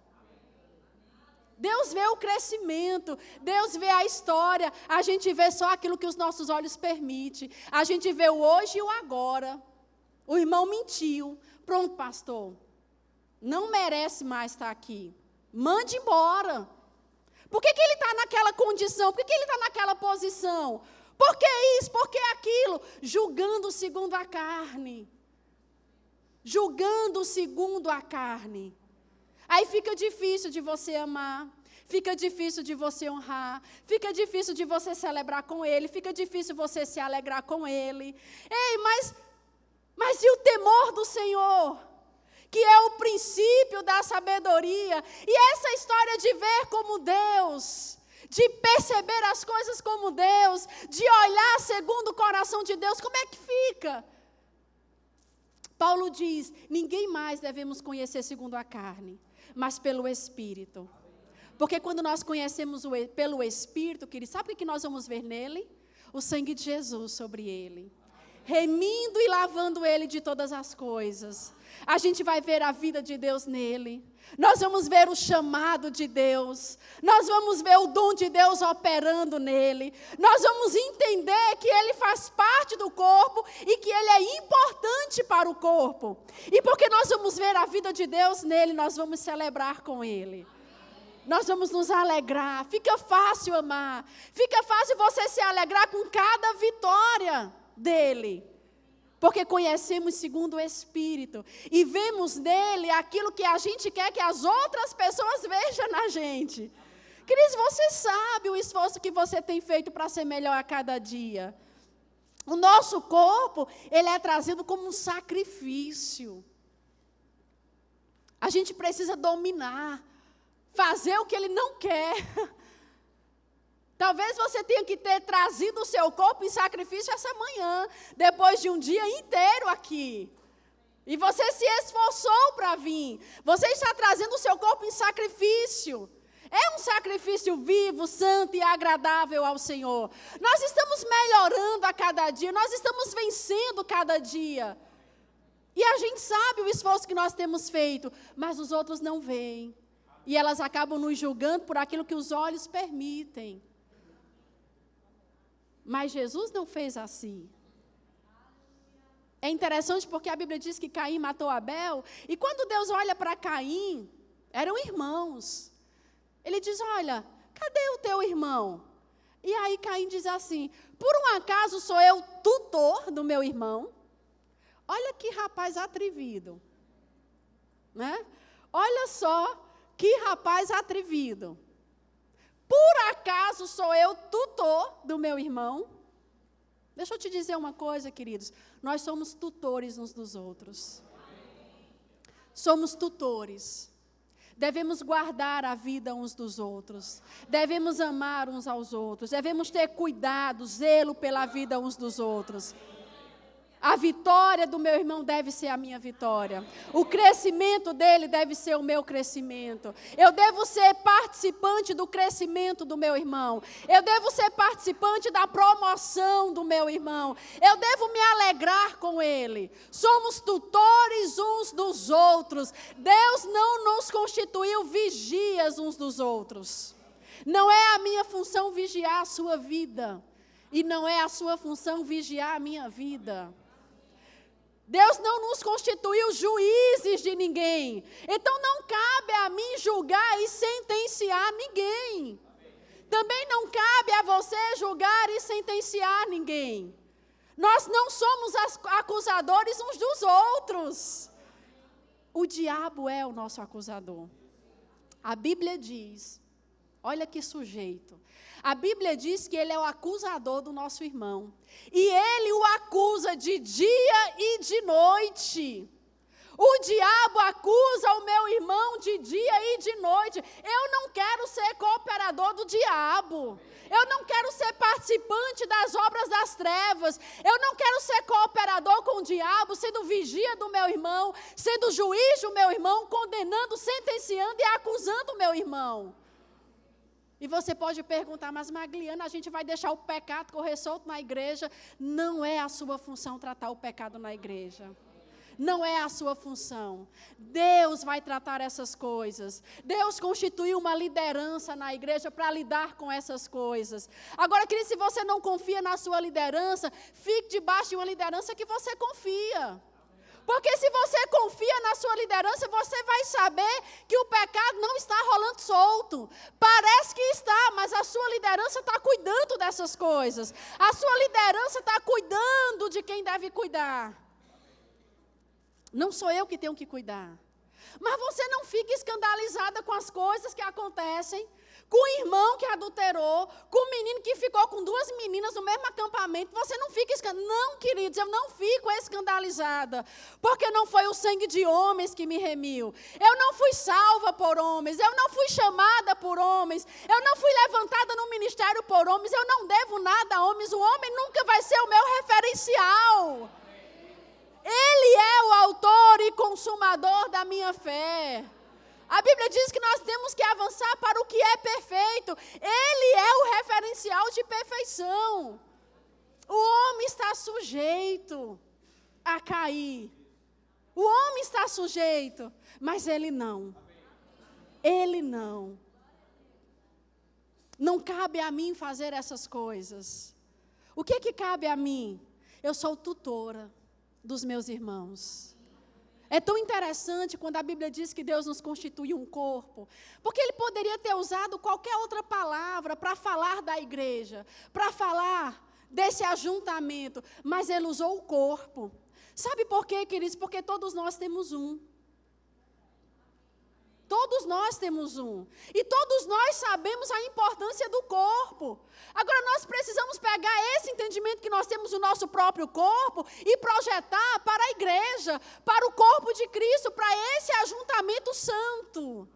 Deus vê o crescimento, Deus vê a história, a gente vê só aquilo que os nossos olhos permitem, a gente vê o hoje e o agora. O irmão mentiu. Pronto, pastor. Não merece mais estar aqui. Mande embora. Por que ele está naquela condição? Por que ele está naquela posição? Por que isso? Por que aquilo? Julgando segundo a carne. Julgando segundo a carne. Aí fica difícil de você amar. Fica difícil de você honrar. Fica difícil de você celebrar com ele. Fica difícil você se alegrar com ele. Ei, mas e o temor do Senhor? Que é o princípio da sabedoria. E essa história de ver como Deus, de perceber as coisas como Deus, de olhar segundo o coração de Deus, como é que fica? Paulo diz, ninguém mais devemos conhecer segundo a carne, mas pelo Espírito. Porque quando nós conhecemos pelo Espírito, querido, sabe o que nós vamos ver nele? O sangue de Jesus sobre ele. Remindo e lavando ele de todas as coisas. A gente vai ver a vida de Deus nele. Nós vamos ver o chamado de Deus. Nós vamos ver o dom de Deus operando nele. Nós vamos entender que ele faz parte do corpo e que ele é importante para o corpo. E porque nós vamos ver a vida de Deus nele, nós vamos celebrar com ele. Nós vamos nos alegrar. Fica fácil amar. Fica fácil você se alegrar com cada vitória dele. Porque conhecemos segundo o Espírito. E vemos nele aquilo que a gente quer que as outras pessoas vejam na gente. Cris, você sabe o esforço que você tem feito para ser melhor a cada dia. O nosso corpo, ele é trazido como um sacrifício. A gente precisa dominar. Fazer o que ele não quer. Talvez você tenha que ter trazido o seu corpo em sacrifício essa manhã, depois de um dia inteiro aqui. E você se esforçou para vir. Você está trazendo o seu corpo em sacrifício. É um sacrifício vivo, santo e agradável ao Senhor. Nós estamos melhorando a cada dia, nós estamos vencendo cada dia. E a gente sabe o esforço que nós temos feito, mas os outros não veem. E elas acabam nos julgando por aquilo que os olhos permitem. Mas Jesus não fez assim. É interessante porque a Bíblia diz que Caim matou Abel. E quando Deus olha para Caim, eram irmãos. Ele diz, olha, cadê o teu irmão? E aí Caim diz assim, por um acaso sou eu tutor do meu irmão? Olha que rapaz atrevido. Né? Olha só. Que rapaz atrevido. Por acaso sou eu tutor do meu irmão? Deixa eu te dizer uma coisa, queridos. Nós somos tutores uns dos outros. Somos tutores. Devemos guardar a vida uns dos outros. Devemos amar uns aos outros. Devemos ter cuidado, zelo pela vida uns dos outros. A vitória do meu irmão deve ser a minha vitória. O crescimento dele deve ser o meu crescimento. Eu devo ser participante do crescimento do meu irmão. Eu devo ser participante da promoção do meu irmão. Eu devo me alegrar com ele. Somos tutores uns dos outros. Deus não nos constituiu vigias uns dos outros. Não é a minha função vigiar a sua vida. E não é a sua função vigiar a minha vida. Deus não nos constituiu juízes de ninguém. Então não cabe a mim julgar e sentenciar ninguém. Também não cabe a você julgar e sentenciar ninguém. Nós não somos acusadores uns dos outros. O diabo é o nosso acusador. A Bíblia diz, olha que sujeito. A Bíblia diz que ele é o acusador do nosso irmão. E ele o acusa de dia e de noite. O diabo acusa o meu irmão de dia e de noite. Eu não quero ser cooperador do diabo. Eu não quero ser participante das obras das trevas. Eu não quero ser cooperador com o diabo, sendo vigia do meu irmão, sendo juiz do meu irmão, condenando, sentenciando e acusando o meu irmão. E você pode perguntar, mas Magliana, a gente vai deixar o pecado correr solto na igreja? Não é a sua função tratar o pecado na igreja. Não é a sua função. Deus vai tratar essas coisas. Deus constituiu uma liderança na igreja para lidar com essas coisas. Agora, querido, se você não confia na sua liderança, fique debaixo de uma liderança que você confia. Porque se você confia na sua liderança, você vai saber que o pecado não está rolando solto. Parece que está, mas a sua liderança está cuidando dessas coisas. A sua liderança está cuidando de quem deve cuidar. Não sou eu que tenho que cuidar. Mas você não fica escandalizada com as coisas que acontecem, com o irmão que adulterou, com o menino que ficou com 2 meninas no mesmo acampamento. Você não fica escandalizada. Não, queridos, eu não fico escandalizada. Porque não foi o sangue de homens que me remiu. Eu não fui salva por homens. Eu não fui chamada por homens. Eu não fui levantada no ministério por homens. Eu não devo nada a homens. O homem nunca vai ser o meu referencial. Ele é o autor e consumador da minha fé. A Bíblia diz que nós temos que avançar para o que é perfeito. Ele é o referencial de perfeição. O homem está sujeito a cair. O homem está sujeito, mas ele não. Ele não. Não cabe a mim fazer essas coisas. O que cabe a mim? Eu sou tutora dos meus irmãos. É tão interessante quando a Bíblia diz que Deus nos constitui um corpo, porque Ele poderia ter usado qualquer outra palavra para falar da igreja, para falar desse ajuntamento, mas Ele usou o corpo. Sabe por quê, queridos? Porque todos nós temos um. Todos nós temos um. E todos nós sabemos a importância do corpo. Agora, nós precisamos pegar esse entendimento que nós temos o nosso próprio corpo e projetar para a igreja, para o corpo de Cristo, para esse ajuntamento santo.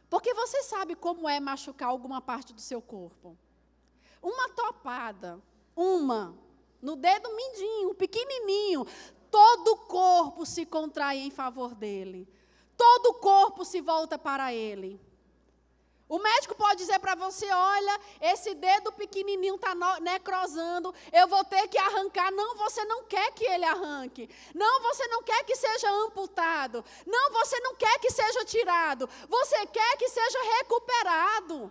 Porque você sabe como é machucar alguma parte do seu corpo. Uma topada, no dedo mindinho, pequenininho, todo o corpo se contrai em favor dele. Todo o corpo se volta para ele. O médico pode dizer para você, olha, esse dedo pequenininho está necrosando, eu vou ter que arrancar. Não, você não quer que ele arranque. Não, você não quer que seja amputado. Não, você não quer que seja tirado. Você quer que seja recuperado.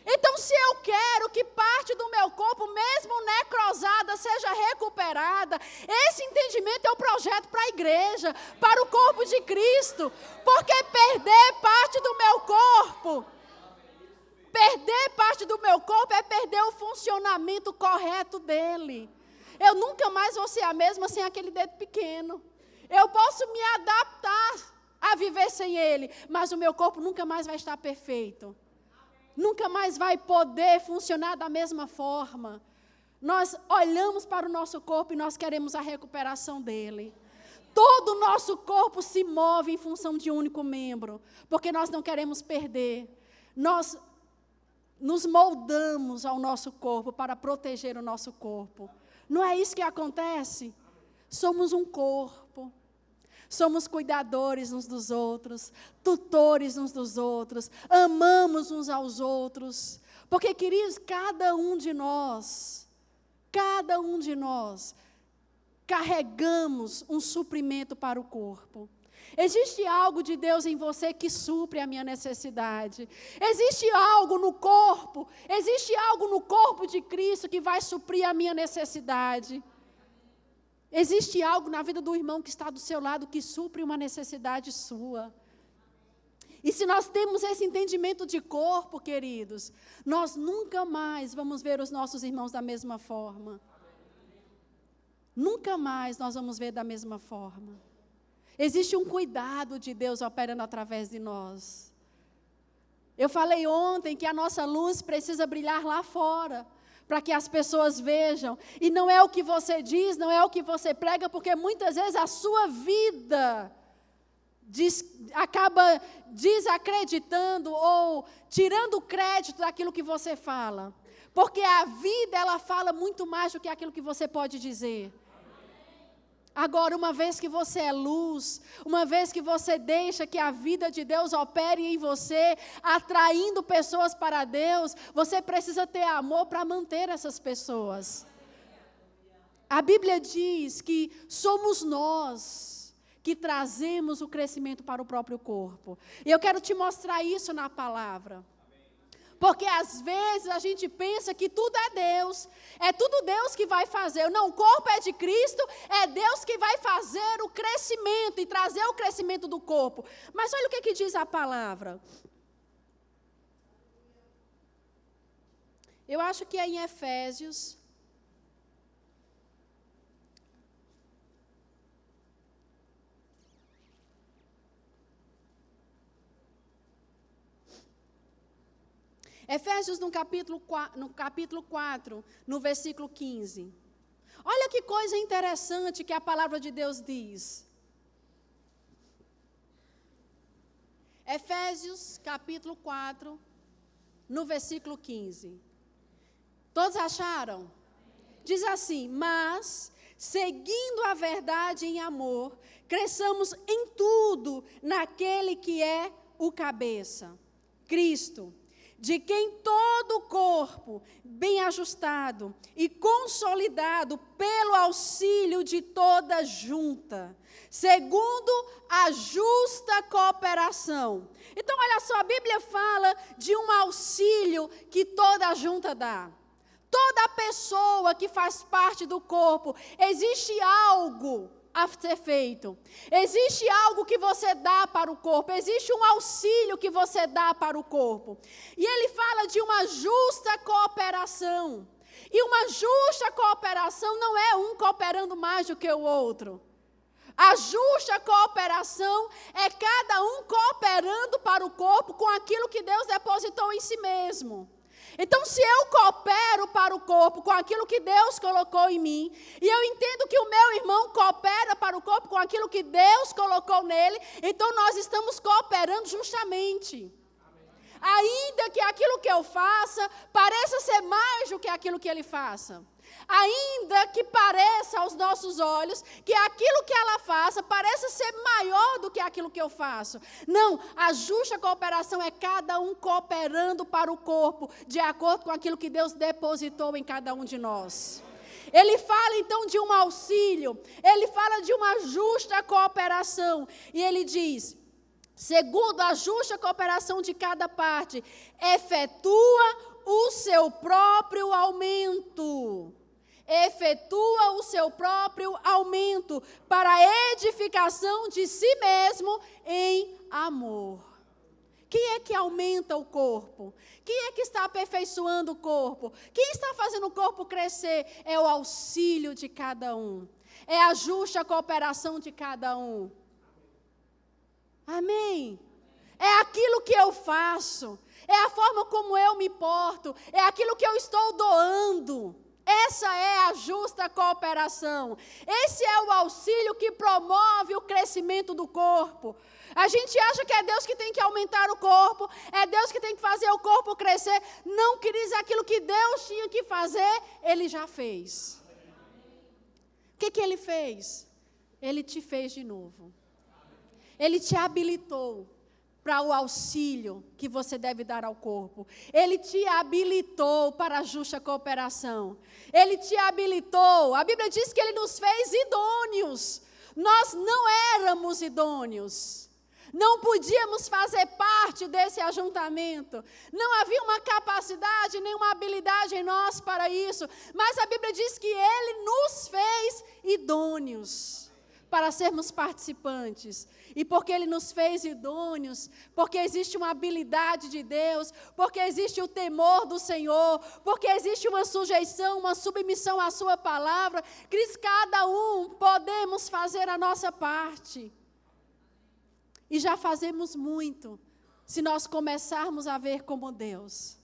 Então, se eu quero que parte do meu corpo, mesmo necrosada, seja recuperada, esse entendimento eu projeto para a igreja, para o corpo de Cristo. Porque perder parte do meu corpo é perder o funcionamento correto dele. Eu nunca mais vou ser a mesma sem aquele dedo pequeno. Eu posso me adaptar a viver sem ele, mas o meu corpo nunca mais vai estar perfeito. Nunca mais vai poder funcionar da mesma forma. Nós olhamos para o nosso corpo e nós queremos a recuperação dele. Todo o nosso corpo se move em função de um único membro, porque nós não queremos perder. Nós nos moldamos ao nosso corpo para proteger o nosso corpo. Não é isso que acontece? Somos um corpo. Somos cuidadores uns dos outros, tutores uns dos outros, amamos uns aos outros. Porque, queridos, cada um de nós, carregamos um suprimento para o corpo. Existe algo de Deus em você que supre a minha necessidade. Existe algo no corpo de Cristo que vai suprir a minha necessidade. Existe algo na vida do irmão que está do seu lado que supre uma necessidade sua. E se nós temos esse entendimento de corpo, queridos, nós nunca mais vamos ver os nossos irmãos da mesma forma. Nunca mais nós vamos ver da mesma forma. Existe um cuidado de Deus operando através de nós. Eu falei ontem que a nossa luz precisa brilhar lá fora, para que as pessoas vejam. E não é o que você diz, não é o que você prega, porque muitas vezes a sua vida acaba desacreditando ou tirando o crédito daquilo que você fala. Porque a vida, ela fala muito mais do que aquilo que você pode dizer. Agora, uma vez que você é luz, uma vez que você deixa que a vida de Deus opere em você, atraindo pessoas para Deus, você precisa ter amor para manter essas pessoas. A Bíblia diz que somos nós que trazemos o crescimento para o próprio corpo. E eu quero te mostrar isso na palavra. Porque às vezes a gente pensa que tudo é Deus. É tudo Deus que vai fazer. Não, o corpo é de Cristo, é Deus que vai fazer o crescimento e trazer o crescimento do corpo. Mas olha o que diz a palavra. Eu acho que é em Efésios. Efésios no capítulo 4, no versículo 15. Olha que coisa interessante que a palavra de Deus diz. Efésios capítulo 4, no versículo 15. Todos acharam? Diz assim: mas, seguindo a verdade em amor, cresçamos em tudo naquele que é o cabeça, Cristo, de quem todo o corpo, bem ajustado e consolidado pelo auxílio de toda junta, segundo a justa cooperação. Então, olha só, a Bíblia fala de um auxílio que toda junta dá. Toda pessoa que faz parte do corpo, existe algo a ser feito. Existe algo que você dá para o corpo, existe um auxílio que você dá para o corpo. E ele fala de uma justa cooperação. E uma justa cooperação não é um cooperando mais do que o outro. A justa cooperação é cada um cooperando para o corpo com aquilo que Deus depositou em si mesmo. Então, se eu coopero para o corpo com aquilo que Deus colocou em mim, e eu entendo que o meu irmão coopera para o corpo com aquilo que Deus colocou nele, então nós estamos cooperando justamente. Ainda que aquilo que eu faça pareça ser mais do que aquilo que ele faça. Ainda que pareça aos nossos olhos que aquilo que ela faça pareça ser maior do que aquilo que eu faço. Não, a justa cooperação é cada um cooperando para o corpo, de acordo com aquilo que Deus depositou em cada um de nós. Ele fala então de um auxílio, ele fala de uma justa cooperação, e ele diz: segundo a justa cooperação de cada parte, efetua o seu próprio aumento. Efetua o seu próprio aumento para a edificação de si mesmo em amor. Quem é que aumenta o corpo? Quem é que está aperfeiçoando o corpo? Quem está fazendo o corpo crescer? É o auxílio de cada um. É a justa cooperação de cada um. Amém? É aquilo que eu faço. É a forma como eu me porto. É aquilo que eu estou doando. Essa é a justa cooperação. Esse é o auxílio que promove o crescimento do corpo. A gente acha que é Deus que tem que aumentar o corpo, é Deus que tem que fazer o corpo crescer. Não, queridos, aquilo que Deus tinha que fazer, Ele já fez. O que Ele fez? Ele te fez de novo. Ele te habilitou para o auxílio que você deve dar ao corpo. Ele te habilitou para a justa cooperação. Ele te habilitou. A Bíblia diz que Ele nos fez idôneos. Nós não éramos idôneos. Não podíamos fazer parte desse ajuntamento. Não havia uma capacidade, nem uma habilidade em nós para isso. Mas a Bíblia diz que Ele nos fez idôneos para sermos participantes. E porque Ele nos fez idôneos, porque existe uma habilidade de Deus, porque existe o temor do Senhor, porque existe uma sujeição, uma submissão à sua palavra, que cada um podemos fazer a nossa parte. E já fazemos muito, se nós começarmos a ver como Deus.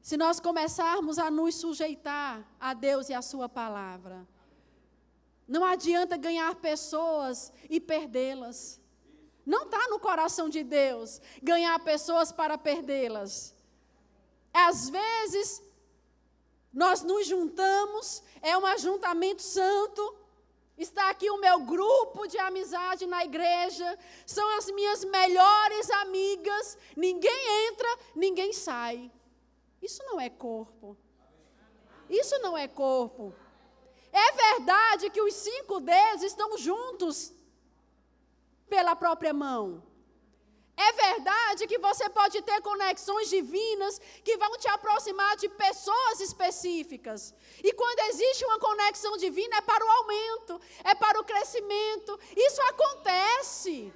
Se nós começarmos a nos sujeitar a Deus e a sua palavra. Não adianta ganhar pessoas e perdê-las. Não está no coração de Deus ganhar pessoas para perdê-las. Às vezes, nós nos juntamos, é um ajuntamento santo. Está aqui o meu grupo de amizade na igreja, são as minhas melhores amigas. Ninguém entra, ninguém sai. Isso não é corpo. Isso não é corpo. É verdade que os 5 dedos estão juntos pela própria mão. É verdade que você pode ter conexões divinas que vão te aproximar de pessoas específicas. E quando existe uma conexão divina, é para o aumento, é para o crescimento. Isso acontece.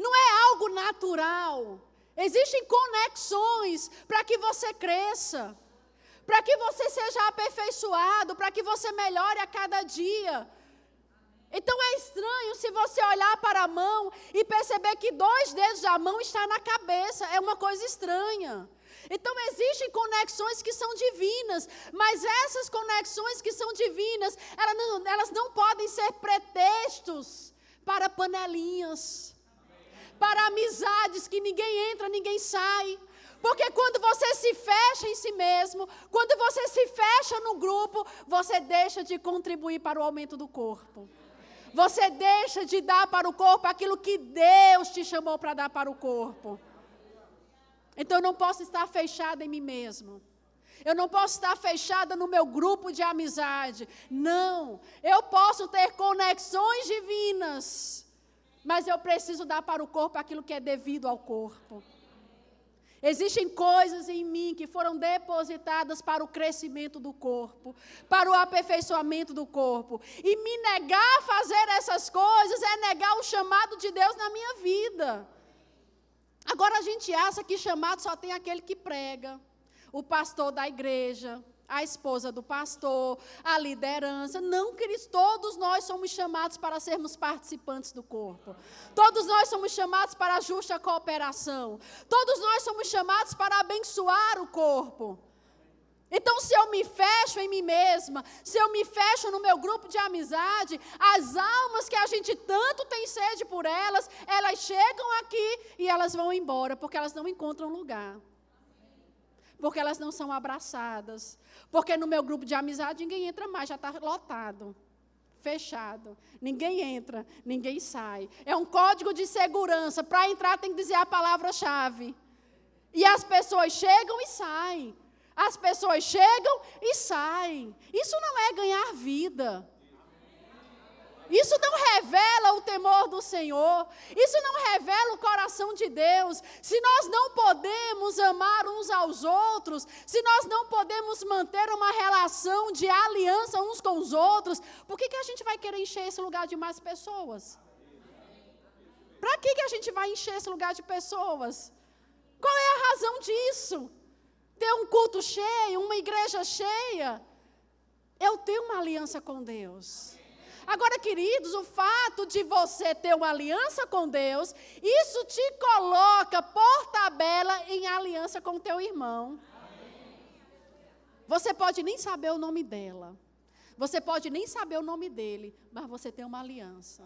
Não é algo natural. Existem conexões para que você cresça, para que você seja aperfeiçoado, para que você melhore a cada dia. Então é estranho se você olhar para a mão e perceber que 2 dedos da mão estão na cabeça. É uma coisa estranha. Então existem conexões que são divinas, mas essas conexões que são divinas, elas não podem ser pretextos para panelinhas, para amizades que ninguém entra, ninguém sai. Porque quando você se fecha em si mesmo, quando você se fecha no grupo, você deixa de contribuir para o aumento do corpo. Você deixa de dar para o corpo aquilo que Deus te chamou para dar para o corpo. Então eu não posso estar fechada em mim mesmo. Eu não posso estar fechada no meu grupo de amizade. Não, eu posso ter conexões divinas, mas eu preciso dar para o corpo aquilo que é devido ao corpo. Existem coisas em mim que foram depositadas para o crescimento do corpo, para o aperfeiçoamento do corpo. E me negar a fazer essas coisas é negar o chamado de Deus na minha vida. Agora a gente acha que chamado só tem aquele que prega, o pastor da igreja, a esposa do pastor, a liderança. Não, queridos, todos nós somos chamados para sermos participantes do corpo. Todos nós somos chamados para a justa cooperação. Todos nós somos chamados para abençoar o corpo. Então, se eu me fecho em mim mesma, se eu me fecho no meu grupo de amizade, as almas que a gente tanto tem sede por elas chegam aqui e elas vão embora, porque elas não encontram lugar. Porque elas não são abraçadas. Porque no meu grupo de amizade ninguém entra mais, já está lotado, fechado. Ninguém entra, ninguém sai. É um código de segurança. Para entrar tem que dizer a palavra-chave. E as pessoas chegam e saem. As pessoas chegam e saem. Isso não é ganhar vida. Isso não revela o temor do Senhor. Isso não revela o coração de Deus. Se nós não podemos amar uns aos outros, se nós não podemos manter uma relação de aliança uns com os outros, por que a gente vai querer encher esse lugar de mais pessoas? Para que a gente vai encher esse lugar de pessoas? Qual é a razão disso? Ter um culto cheio, uma igreja cheia? Eu tenho uma aliança com Deus. Agora, queridos, o fato de você ter uma aliança com Deus, isso te coloca por tabela em aliança com o teu irmão. Você pode nem saber o nome dela. Você pode nem saber o nome dele, mas você tem uma aliança.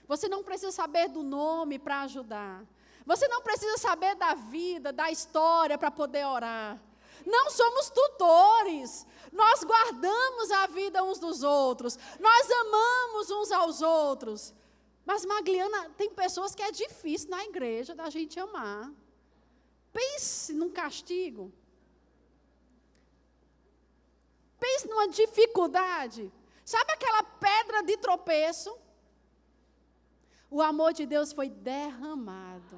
Você não precisa saber do nome para ajudar. Você não precisa saber da vida, da história para poder orar. Não somos tutores. Nós guardamos a vida uns dos outros. Nós amamos uns aos outros. Mas, Magliana, tem pessoas que é difícil na igreja da gente amar. Pense num castigo. Pense numa dificuldade. Sabe aquela pedra de tropeço? O amor de Deus foi derramado.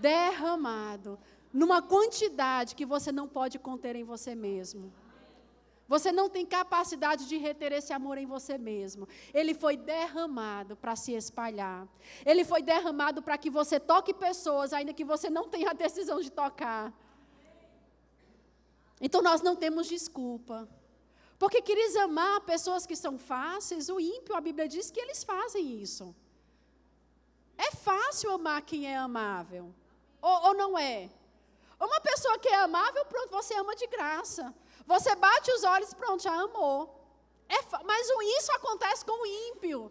Derramado. Numa quantidade que você não pode conter em você mesmo. Você não tem capacidade de reter esse amor em você mesmo. Ele foi derramado para se espalhar. Ele foi derramado para que você toque pessoas, ainda que você não tenha a decisão de tocar. Então nós não temos desculpa. Porque queres amar pessoas que são fáceis, o ímpio, a Bíblia diz que eles fazem isso. É fácil amar quem é amável. Ou não é? Uma pessoa que é amável, pronto, você ama de graça. Você bate os olhos, pronto, já amou. Mas isso acontece com o ímpio.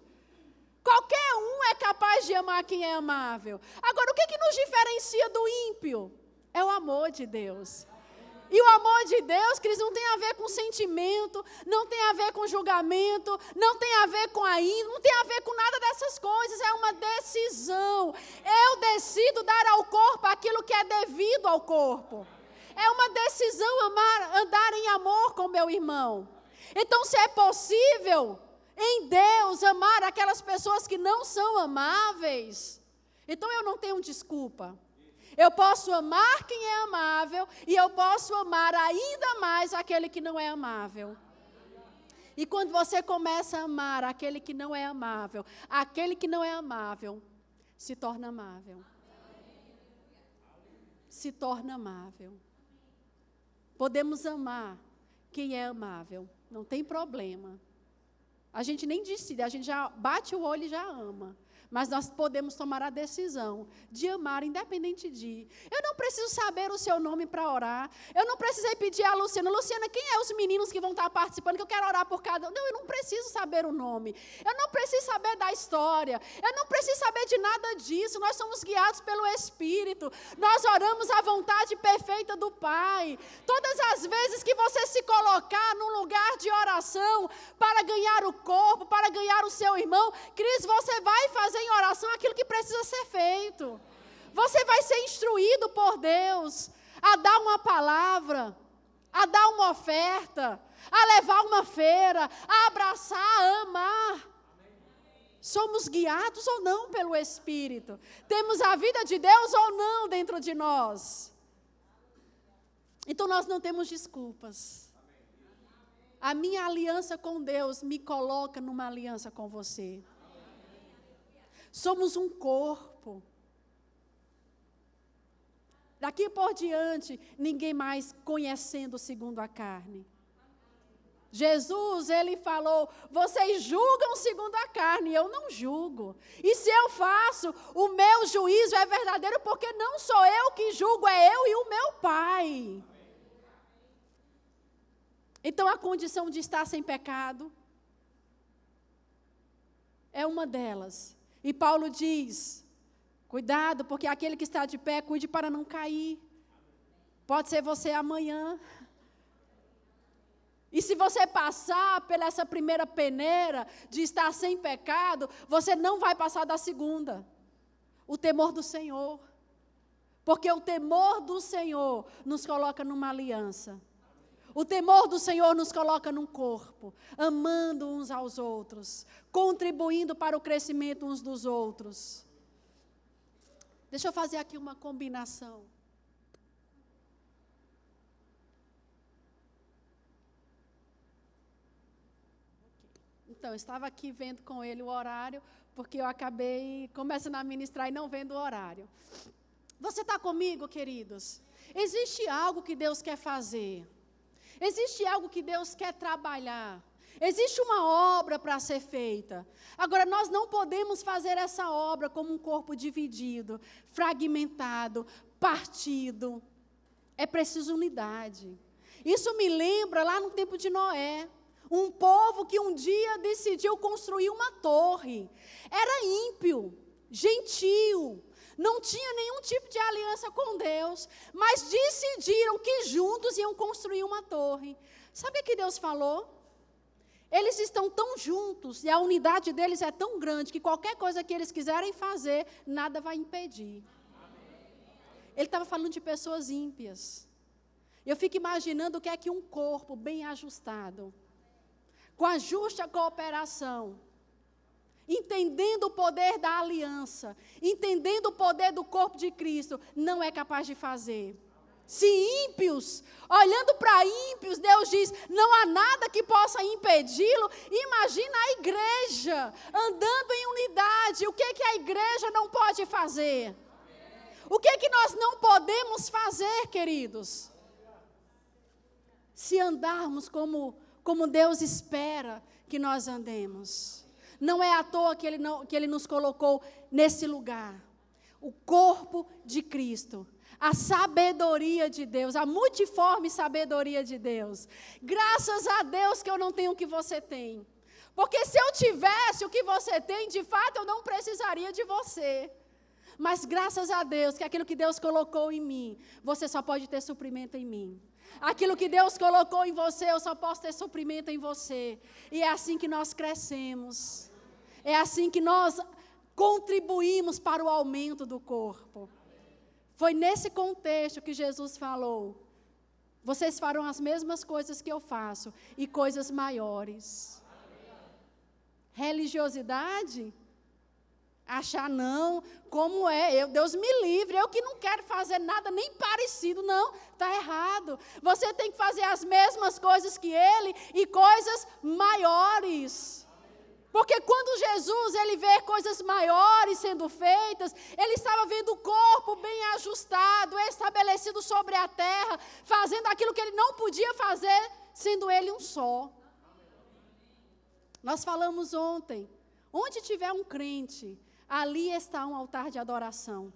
Qualquer um é capaz de amar quem é amável. Agora, o que nos diferencia do ímpio? É o amor de Deus. E o amor de Deus, queridos, não tem a ver com sentimento, não tem a ver com julgamento, não tem a ver com a índole, não tem a ver com nada dessas coisas. É uma decisão. Eu decido dar ao corpo aquilo que é devido ao corpo. É uma decisão andar em amor com meu irmão. Então, se é possível em Deus amar aquelas pessoas que não são amáveis, Então eu não tenho desculpa. Eu posso amar quem é amável e eu posso amar ainda mais aquele que não é amável. E quando você começa a amar aquele que não é amável, aquele que não é amável se torna amável. Se torna amável. Podemos amar quem é amável, não tem problema. A gente nem decide, a gente já bate o olho e já ama. Mas nós podemos tomar a decisão de amar, independente de. Eu não preciso saber o seu nome para orar. Eu não precisei pedir a Luciana. Luciana, quem é os meninos que vão estar participando? Que eu quero orar por cada um. Não, eu não preciso saber o nome. Eu não preciso saber da história. Eu não preciso saber de nada disso. Nós somos guiados pelo Espírito. Nós oramos à vontade perfeita do Pai. Todas as vezes que você se colocar num lugar de oração para ganhar o corpo, para ganhar o seu irmão, Cris, você vai fazer em oração aquilo que precisa ser feito. Você vai ser instruído por Deus a dar uma palavra, a dar uma oferta, a levar uma feira, a abraçar, a amar. Somos guiados ou não pelo Espírito? Temos a vida de Deus ou não dentro de nós? Então nós não temos desculpas. A minha aliança com Deus me coloca numa aliança com você. Somos um corpo. Daqui por diante, ninguém mais conhecendo segundo a carne. Jesus, ele falou, vocês julgam segundo a carne, eu não julgo. E se eu faço, o meu juízo é verdadeiro, porque não sou eu que julgo, é eu e o meu Pai. Então a condição de estar sem pecado é uma delas. E Paulo diz, cuidado, porque aquele que está de pé, cuide para não cair. Pode ser você amanhã. E se você passar pela essa primeira peneira de estar sem pecado, você não vai passar da segunda. O temor do Senhor. Porque o temor do Senhor nos coloca numa aliança. O temor do Senhor nos coloca num corpo, amando uns aos outros, contribuindo para o crescimento uns dos outros. Deixa eu fazer aqui uma combinação. Então, eu estava aqui vendo com ele o horário, porque eu acabei começando a ministrar e não vendo o horário. Você está comigo, queridos? Existe algo que Deus quer fazer. Existe algo que Deus quer trabalhar. Existe uma obra para ser feita. Agora, nós não podemos fazer essa obra como um corpo dividido, fragmentado, partido. É preciso unidade. Isso me lembra lá no tempo de Noé. Um povo que um dia decidiu construir uma torre. Era ímpio, gentil. Não tinha nenhum tipo de aliança com Deus, mas decidiram que juntos iam construir uma torre. Sabe o que Deus falou? Eles estão tão juntos e a unidade deles é tão grande que qualquer coisa que eles quiserem fazer, nada vai impedir. Ele estava falando de pessoas ímpias. Eu fico imaginando o que é que um corpo bem ajustado, com a justa cooperação, entendendo o poder da aliança, entendendo o poder do corpo de Cristo, não é capaz de fazer. Se ímpios, olhando para ímpios, Deus diz, não há nada que possa impedi-lo. Imagina a igreja andando em unidade. O que a igreja não pode fazer? O que nós não podemos fazer, queridos? Se andarmos como Deus espera que nós andemos. Não é à toa que Ele nos colocou nesse lugar. O corpo de Cristo. A sabedoria de Deus, a multiforme sabedoria de Deus. Graças a Deus que eu não tenho o que você tem. Porque se eu tivesse o que você tem, de fato eu não precisaria de você. Mas graças a Deus que aquilo que Deus colocou em mim, você só pode ter suprimento em mim. Aquilo que Deus colocou em você, eu só posso ter suprimento em você. E é assim que nós crescemos. É assim que nós contribuímos para o aumento do corpo. Foi nesse contexto que Jesus falou, vocês farão as mesmas coisas que eu faço e coisas maiores. Religiosidade, Achar, não, como é? Deus me livre, eu que não quero fazer nada nem parecido. Não, está errado. Você tem que fazer as mesmas coisas que Ele e coisas maiores. Porque quando Jesus ele vê coisas maiores sendo feitas, ele estava vendo o corpo bem ajustado, estabelecido sobre a terra, fazendo aquilo que ele não podia fazer, sendo ele um só. Nós falamos ontem, onde tiver um crente, ali está um altar de adoração.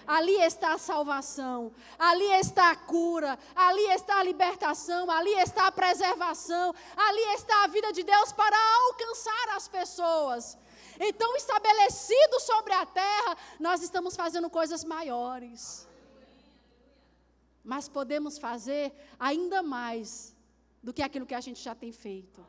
Ali está a salvação, ali está a cura, ali está a libertação, ali está a preservação, ali está a vida de Deus para alcançar as pessoas. Então, estabelecido sobre a terra, nós estamos fazendo coisas maiores. Mas podemos fazer ainda mais do que aquilo que a gente já tem feito.